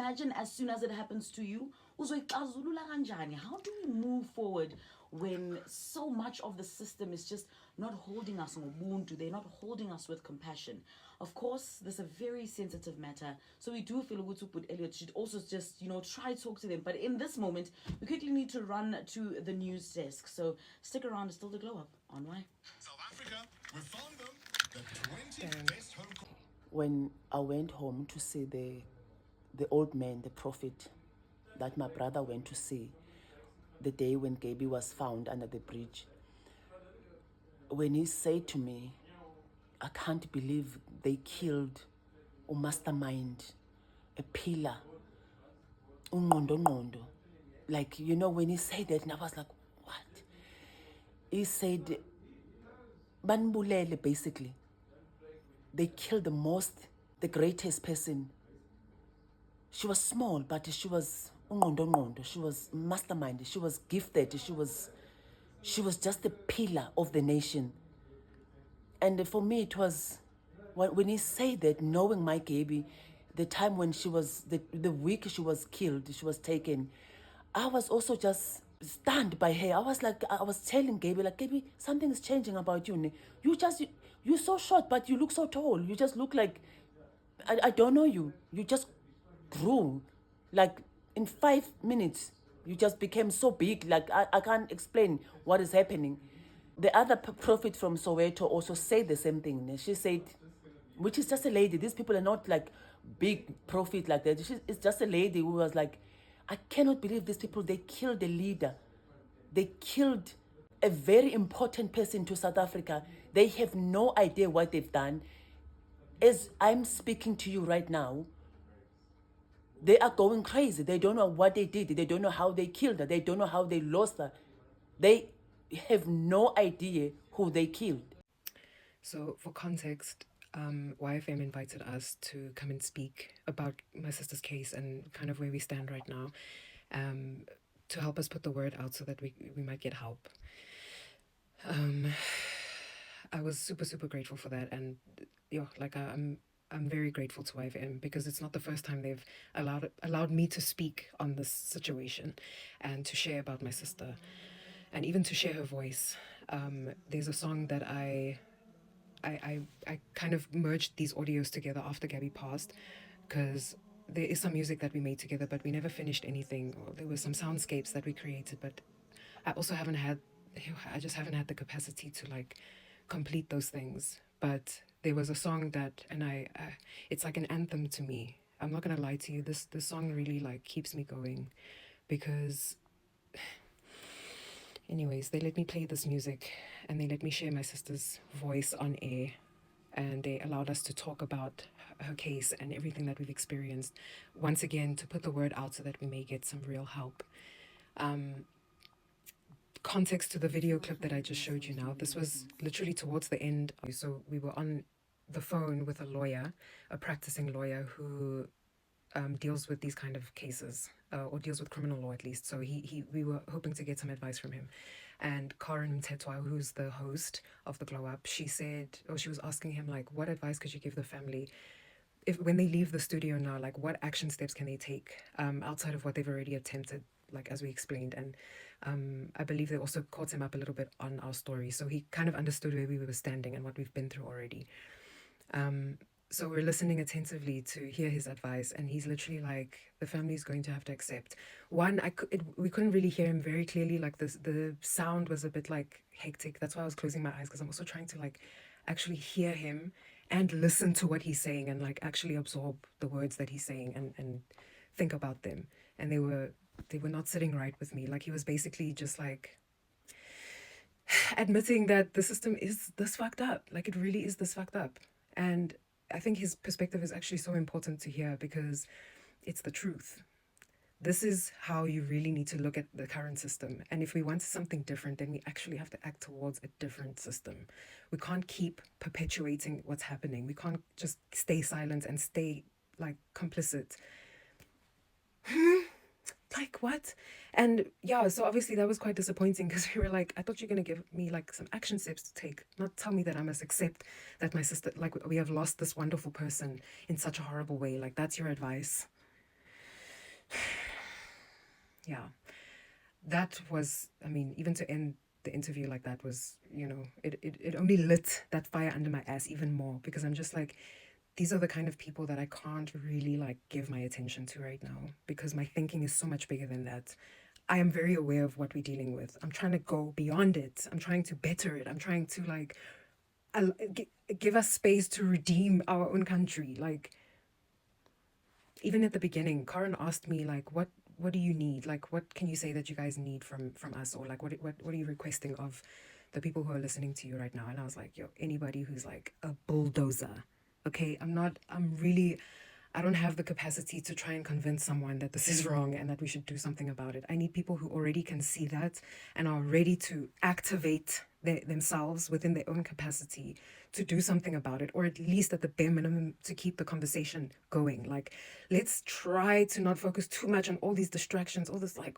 imagine as soon as it happens to you, uzoyixazulula kanjani? How do we move forward when so much of the system is just not holding us ngobuntu, they're not holding us with compassion? Of course, this is a very sensitive matter, so we do feel good to put Elliot should also just, try to talk to them. But in this moment, we quickly need to run to the news desk. So stick around, it's still the glow up on Why. South Africa, we found them, the 20 best home. When I went home to see the old man, the prophet that my brother went to see the day when Gaby was found under the bridge, when he said to me, I can't believe they killed a mastermind, a pillar, Unqondo. Like, when he said that, and I was like, what? He said, Banbulele, basically. They killed the greatest person. She was small, but she was Unqondo. She was mastermind. She was gifted. She was just a pillar of the nation. And for me, it was, when he said that, knowing my Gaby, the time when she was, the week she was killed, she was taken, I was also just stunned by her. I was telling Gaby, like, Gaby, something is changing about you. You're so short, but you look so tall. You just look like, I don't know you. You just grew. Like, in 5 minutes, you just became so big. Like, I can't explain what is happening. The other prophet from Soweto also said the same thing. She said, which is just a lady. These people are not like big prophet like that. It's just a lady who was like, I cannot believe these people, they killed a leader. They killed a very important person to South Africa. They have no idea what they've done. As I'm speaking to you right now, they are going crazy. They don't know what they did. They don't know how they killed her. They don't know how they lost her. They have no idea who they killed. So for context, YFM invited us to come and speak about my sister's case and kind of where we stand right now, to help us put the word out so that we might get help. I was super, super grateful for that. And I'm very grateful to YFM because it's not the first time they've allowed me to speak on this situation and to share about my sister and even to share her voice. There's a song that I kind of merged these audios together after Gaby passed, because there is some music that we made together, but we never finished anything. Or there were some soundscapes that we created, but I just haven't had the capacity to like complete those things. But there was a song that, and it's like an anthem to me. I'm not gonna lie to you. This song really like keeps me going, because anyways, they let me play this music and they let me share my sister's voice on air, and they allowed us to talk about her case and everything that we've experienced, once again to put the word out so that we may get some real help. Context to the video clip that I just showed you now, this was literally towards the end. So we were on the phone with a lawyer, a practicing lawyer who deals with these kind of cases, or deals with criminal law at least. So we were hoping to get some advice from him. And Karen Mtetwa, who's the host of the Glow Up, she was asking him, like, what advice could you give the family when they leave the studio now? Like, what action steps can they take outside of what they've already attempted, like as we explained? And I believe they also caught him up a little bit on our story, so he kind of understood where we were standing and what we've been through already. So we're listening attentively to hear his advice, and he's literally like, the family is going to have to accept. One, we couldn't really hear him very clearly. Like the sound was a bit like hectic. That's why I was closing my eyes, because I'm also trying to like actually hear him and listen to what he's saying and like actually absorb the words that he's saying and think about them. And they were not sitting right with me. Like, he was basically just like admitting that the system is this fucked up. Like, it really is this fucked up. And I think his perspective is actually so important to hear, because it's the truth. This is how you really need to look at the current system. And if we want something different, then we actually have to act towards a different system. We can't keep perpetuating what's happening. We can't just stay silent and stay like complicit. Like, what? And yeah, so obviously that was quite disappointing, because we were like, I thought you were going to give me like some action steps to take, not tell me that I must accept that my sister, like, we have lost this wonderful person in such a horrible way. Like, that's your advice. Yeah, that was, I mean, even to end the interview like that was, it only lit that fire under my ass even more, because I'm just like, these are the kind of people that I can't really like give my attention to right now, because my thinking is so much bigger than that. I am very aware of what we're dealing with. I'm trying to go beyond it. I'm trying to better it. I'm trying to like give us space to redeem our own country. Like, even at the beginning, Karen asked me like, what do you need? Like, what can you say that you guys need from us, or like what are you requesting of the people who are listening to you right now? And I was like, yo, anybody who's like a bulldozer. Okay, I don't have the capacity to try and convince someone that this is wrong and that we should do something about it. I need people who already can see that and are ready to activate themselves within their own capacity to do something about it, or at least at the bare minimum to keep the conversation going. Like, let's try to not focus too much on all these distractions, all this like,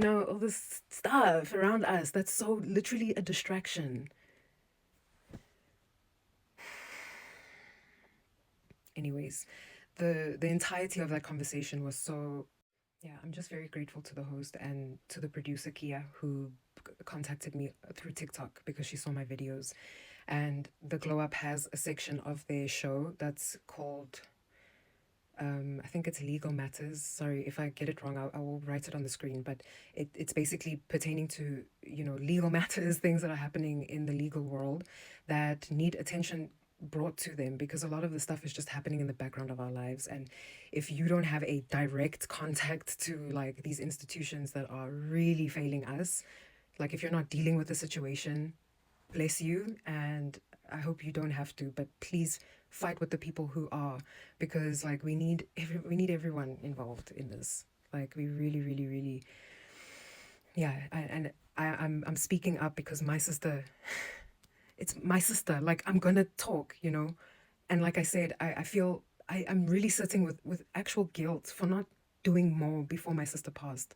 all this stuff around us that's so literally a distraction. Anyways, the entirety of that conversation was so, yeah, I'm just very grateful to the host and to the producer Kia, who contacted me through TikTok because she saw my videos. And the Glow Up has a section of their show that's called, I think it's Legal Matters. Sorry if I get it wrong, I will write it on the screen. But it's basically pertaining to, legal matters, things that are happening in the legal world that need attention brought to them, because a lot of the stuff is just happening in the background of our lives. And if you don't have a direct contact to like these institutions that are really failing us, like if you're not dealing with the situation, bless you, and I hope you don't have to, but please fight with the people who are, because like we need everyone involved in this. Like we really, really, really, yeah. I'm speaking up because my sister, it's my sister. Like, I'm gonna talk, and like I said, I feel I'm really sitting with actual guilt for not doing more before my sister passed.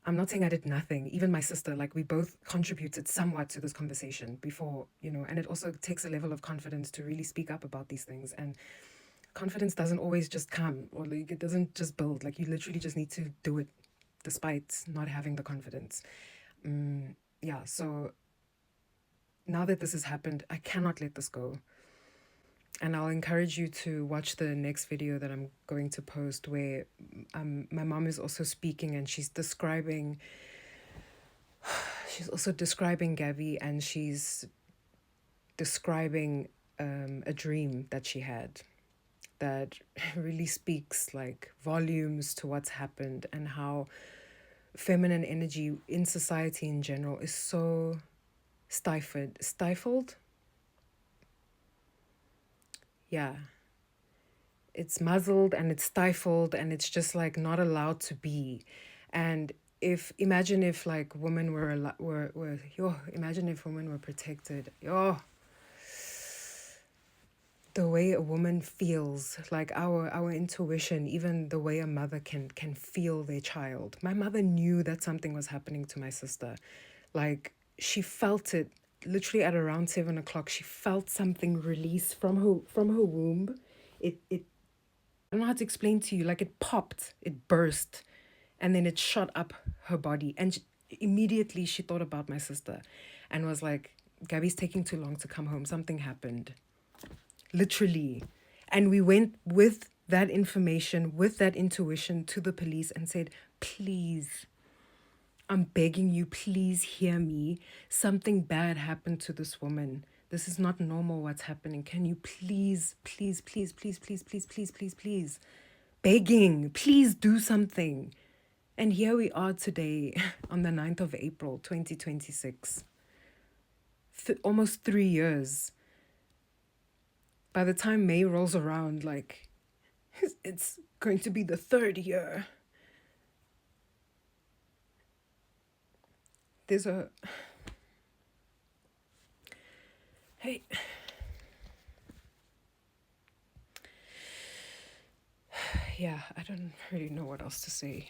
I'm not saying I did nothing. Even my sister, like we both contributed somewhat to this conversation before, and it also takes a level of confidence to really speak up about these things. And confidence doesn't always just come, or like it doesn't just build. Like you literally just need to do it despite not having the confidence. Yeah, so now that this has happened, I cannot let this go. And I'll encourage you to watch the next video that I'm going to post, where my mom is also speaking, and she's also describing Gaby, and she's describing a dream that she had that really speaks like volumes to what's happened, and how feminine energy in society in general is so stifled. Yeah, it's muzzled and it's stifled, and it's just like not allowed to be. And imagine if like women imagine if women were protected. The way a woman feels, like our intuition, even the way a mother can feel their child. My mother knew that something was happening to my sister. Like she felt it literally at around 7 o'clock. She felt something release from her womb. It I don't know how to explain to you. Like it popped, it burst, and then it shot up her body. And immediately she thought about my sister and was like, Gaby's taking too long to come home. Something happened. Literally. And we went with that information, with that intuition to the police and said, please, I'm begging you, please hear me. Something bad happened to this woman. This is not normal what's happening. Can you please, please, please, please, please, please, please, please, please, begging, please do something. And here we are today on the 9th of April, 2026. Almost 3 years. By the time May rolls around, like, it's going to be the 3rd year. There's a... Hey... Yeah, I don't really know what else to say.